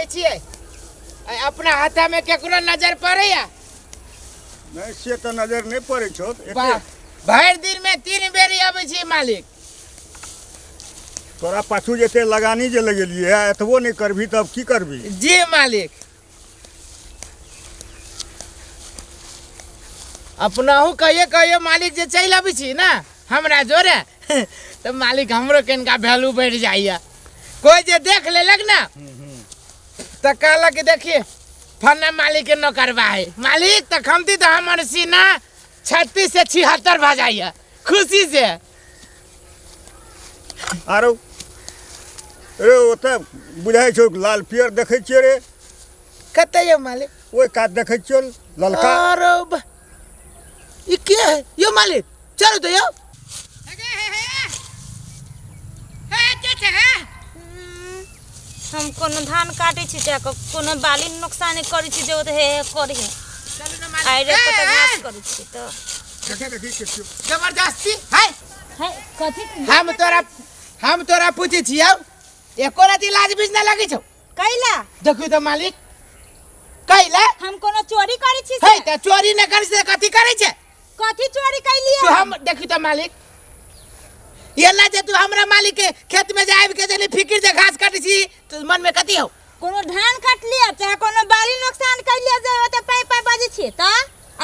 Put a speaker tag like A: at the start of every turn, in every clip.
A: लगे छिए अपना हाथा में केकरो नजर पड़े या
B: नहीं से तो नजर नहीं पड़े छो
A: भर दिन में 3 बेरी आवे छी मालिक
B: तोरा पाछू जते लगानी जे लगेलिए एतबो नहीं करबी तब की करबी
A: जी मालिक अपनाहू कहिए मालिक जे चल आबी छी ना हमरा जोरे तो मालिक हमरो कनिका वैल्यू बढ़ जाइए कोई जे देख लेलक ना तो कहलक कि देखिए फन्ना मालिक के नौकरवा है मालिक तो खमती तो हमारे सीना 36 से 76 भा जाइए खुशी से
B: आरो रे ओते बुझाई छौ लाल पियर देखै छियै रे
A: कते ये मालिक
B: ओए काट देखै छियै ललका
A: अरे ये क्या है यो मालिक चलो तो यो
C: हम कोनो धान काटे छी त कोनो बाली नुकसान करै छी जे ओते हे करी
A: चलो ना मालिक
C: आइ रे त घास करै छी त
B: देखै
A: जबरदस्ती है
C: कथि
A: हम तोरा पूछे छियौ एको राती लाज बीज ना लगे छौ
C: कैला
A: देखू तो मालिक कैला
C: हम कोनो चोरी करै छी
A: है त चोरी न करै से कथि करै छे
C: कथि चोरी कैलिए
A: तू हम देखू तो मालिक ये ना जे तू हमरा मालिक के खेत में जाइब के जनी फिकिर जे घास काटी छी तो मन में कथि हो
C: कोनो धान काट लिया चाहे कोनो बाली नुकसान कैलिए जे ओते पाई बाजी छी त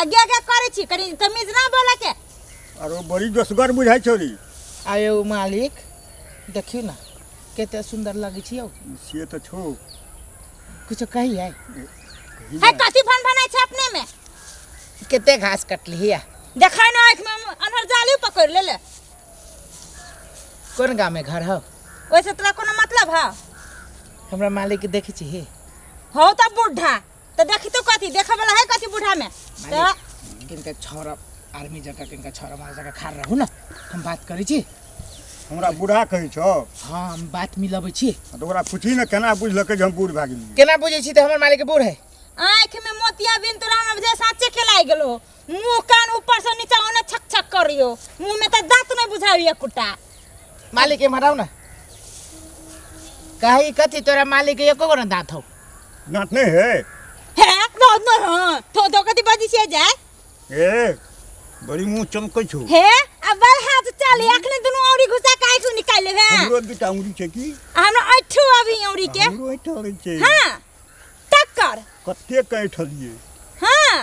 C: आगे आगे करै छी कनी तमीज ना बोला के
B: आरो बड़ी जोसगर बुझाई छौ री
A: आयो मालिक देखियो ना केते सुंदर लगे छी हो
B: से तो छौ
A: कुछ कही है
C: कथि भन भनाई छै अपने में
A: केते घास कटली है
C: देखै ना आँख में अनहर जाली पकड़ ले ले
A: कौन गांव में घर हो
C: ओइसे तोरा कोनो मतलब है
A: हमरा मालिक के देखै छी हे
C: हो त बूढ़ा त देखि तो कथि देखे वाला है कथि बूढ़ा में त
A: किनका छोरा आर्मी जका किनका छोरा मार जका खार रहू ना हम बात करै छी
B: हमरा बूढ़ा कहै छौ
A: हां हम बात मिलाबै छी
B: तो ओकरा पूछी ना केना बुझलकै जे हम बूढ़ भा गेलिए
A: केना बुझै छी त हमर मालिक के बूढ़ है
C: आँख में मोतिया बिन तोरा में जे साचे खेलाई गेलो मुंह कान ऊपर से नीचे ओने छक छक करियो मुंह में त दांत नहीं बुझाइए कुटा
A: मालिक के मराऊ ना कही कथि तोरा मालिक के एको गो दांत हो
B: दांत नहीं है
C: दांत न हां तो कथि बाजी से जाए
B: ए बड़ी मुंह चमकै छौ
C: हे अब बल हाथ चले अखने दुनु औरी घुसा काहे को निकाल लेबे
B: हमरो दुटा उंगली छै की
C: हमरा अठू अभी औरी के
B: हमरो ऐठल छै
C: हां टक्कर
B: कते कैठलिए
C: हां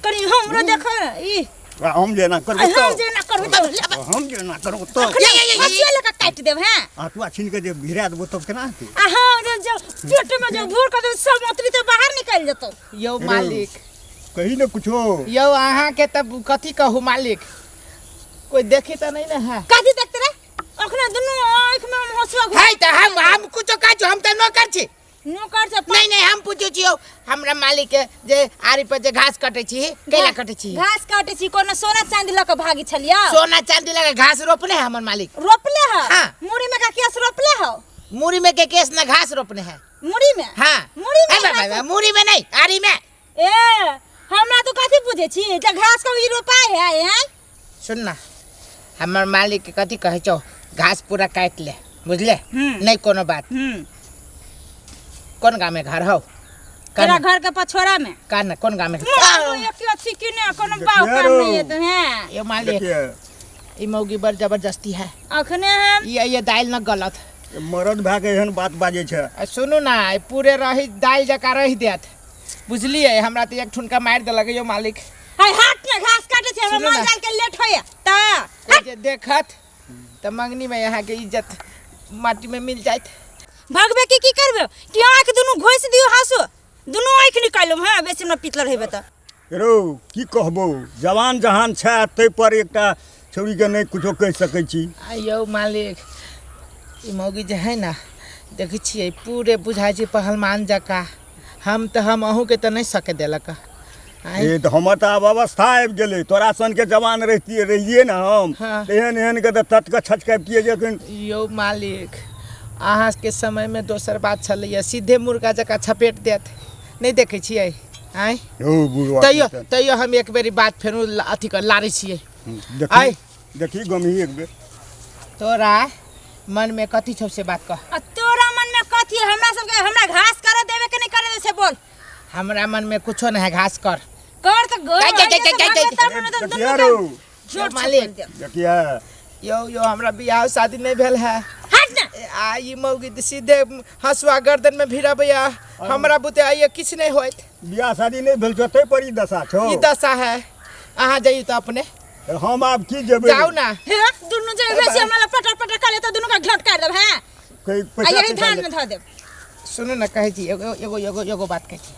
C: करी हमरो देखो ई
B: हम जेना करबो
C: हम जेना करबो तो
B: हम जेना करबो तो
C: ये लगा काट देब हां
B: आटवा छीन के जे भिरा देबो तब केना हेतै
C: हां जो पेट में जो भूर कर सब मोतरी तो बाहर निकल जतो
A: यो मालिक
B: कही ना कुछो
A: यो अहाँ के तब कथि कहू मालिक कोई देखी त नहीं ना है
C: कथि देखते रे अखने दुनु आंख में हंसुआ
A: है त हम कुछ कहू हम त नौकर छी
C: नौकर से
A: नहीं हम पूछू छियो हमरा मालिक के जे आरी पर जे घास काटे छी केला काटे छी
C: घास काटे छी कोनो सोना चांदी लके भागी छलिया
A: सोना चांदी लगा घास रोपले है हमर मालिक
C: रोपले है
A: हाँ।
C: मुड़ी में का केस रोपले हो
A: मूरी में के केस ना घास रोपने है
C: मुड़ी में
A: हां
C: मुड़ी में
A: मूरी में नहीं आरी में
C: ए हमरा तो कथि पूछे छी जे घास को ई रोपाए है
A: सुन ना हमर मालिक के कथि कहे छौ घास पूरा काट ले बुझले नहीं कोनो बात कौन गांव में घर हो
C: तेरा घर के पछोरा में
A: कान कौन गांव में
C: एक अच्छी किने कोनो बाव काम नहीं है तो है
A: ये मालिक ई मौगी बर जबरदस्ती है
C: अखने हम
A: ये दाल न गलत
B: मरद भा के एहन बात बाजे छै
A: सुनू ना पूरे रही दाल जका रही देत बुझलिए हमरा त एक ठुनका मार देलक यो मालिक
C: हाय हाथ में घास काटे छै हमरा माल जाल के लेट होय त
A: जे देखत त मंगनी में यहाँ के इज्जत माटी में मिल जाइत
C: भगबे की करबे कि आंख दुनु घोइस दियो हासो दुनु आंख निकालम हां बेसी न पितल रहबे त
B: रो की कहबो जवान जहान छै तै पर एकटा छौरी के नहीं कुछो कह सकै छी
A: आयो मालिक ई मौगी जे है ना देखै छियै पूरे बुझाइ छै पहलमान जका हम अहू के त नहीं सके देलक
B: ए तो हमर त अब अवस्था आबि गेलै तोरा सन के जवान रहिए ना हम एहन के त तटक छचकाइतिए जखन
A: यो मालिक अहाँ के समय में दोसर बात छलैया सीधे मुर्गा जका छपेट देत नहीं देखे छियै आय तैयो हम एक बेरी बात फेर अथी कर लारे छियै आय
B: देखी गमी एक बेर
A: तोरा मन में कथी छौ से बात कह
C: तोरा मन में कथी हमरा सब के हमरा घास करे देवे नहीं करे से बोल।
A: हमरा मन में कुछो नहीं है, घास कर
C: कर तो गोर
B: देखिया रो
A: मालिक।
B: देखिया
A: यो हमरा बियाह शादी नहीं भेल है।
C: हट ना
A: आई मौगी सीधे हसुआ गर्दन में भिड़ा भैया, हमरा बुते आइए किछ नहीं होत।
B: बियाह शादी नहीं भेल छो तै पर ई दशा छो।
A: ई दशा है, अहाँ जाइए तो अपने
B: हम आब की जेबै।
A: जाओ ना
C: हे दुनु जे बेसी हमरा पटर पटर करे त दुनु का घलट कर देब। हैं
B: कोई
C: आ यही धान में ध देब।
A: सुनो ना, कहे छी एगो बात कहे छी।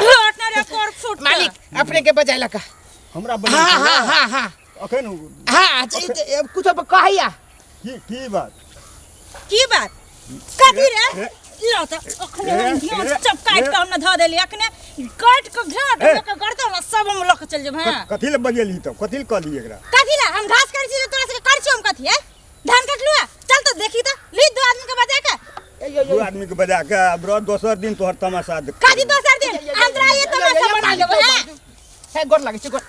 C: हट ना रे कर फुट
A: मालिक अपने के बजाय लका।
B: हमरा
A: हाँ
B: अखन
A: हाँ कुछ कहैया।
B: की बात
C: की बात कथी रे लो त अखने ध्यान चप काट के हम ध देली। अखने काट के घाट के करतो ना सब हम लक चल जेब। हैं
B: कथी ले बजेली त कथी ले कहली एकरा।
C: कथी ला हम घास करै छी तोरा से कर छी हम कथी है धान कटलुआ। चल तो देखी त ली दो आदमी के बजा के।
B: दो आदमी के बजा के अब दोसर दिन तोहर तमाशा देख।
C: कथी दोसर दिन अंतरा ये तमाशा बना देब। हैं
A: है गोर लागे छै गोर।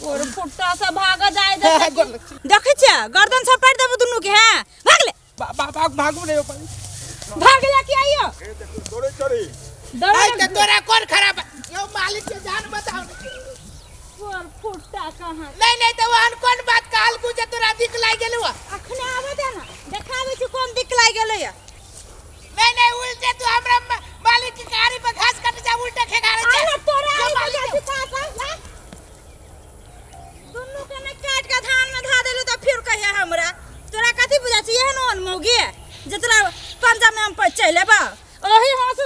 C: और फुट्टा से भाग जाए देखे छ गर्दन से पड़ देब दुनु के। हैं भाग ले
A: भागू रे ऊपर
C: भाग ले के आइयो
B: तोरे चोरी
A: आई त तोरा कोन खराब यो मालिक के जान बताओ।
C: और फुट्टा कहां
A: नहीं तो वहन कोन बात कहल कु जे तोरा दिख लाग गेलु।
C: अखने आवे दे ना देखावे छी कोन दिख लाग गेलै।
A: नहीं उल्टे तू हमरा मालिक की गाड़ी पे घास काट जा उल्टे खेगारे छै।
C: अरे तोरा आई का दुनु के ने काट के धान में धा देलु त फिर कहिया हमरा तोरा कथी बुझा छी एहन ओन मौगी जे तोरा पंजा में हम पर चले बा। ओही हासु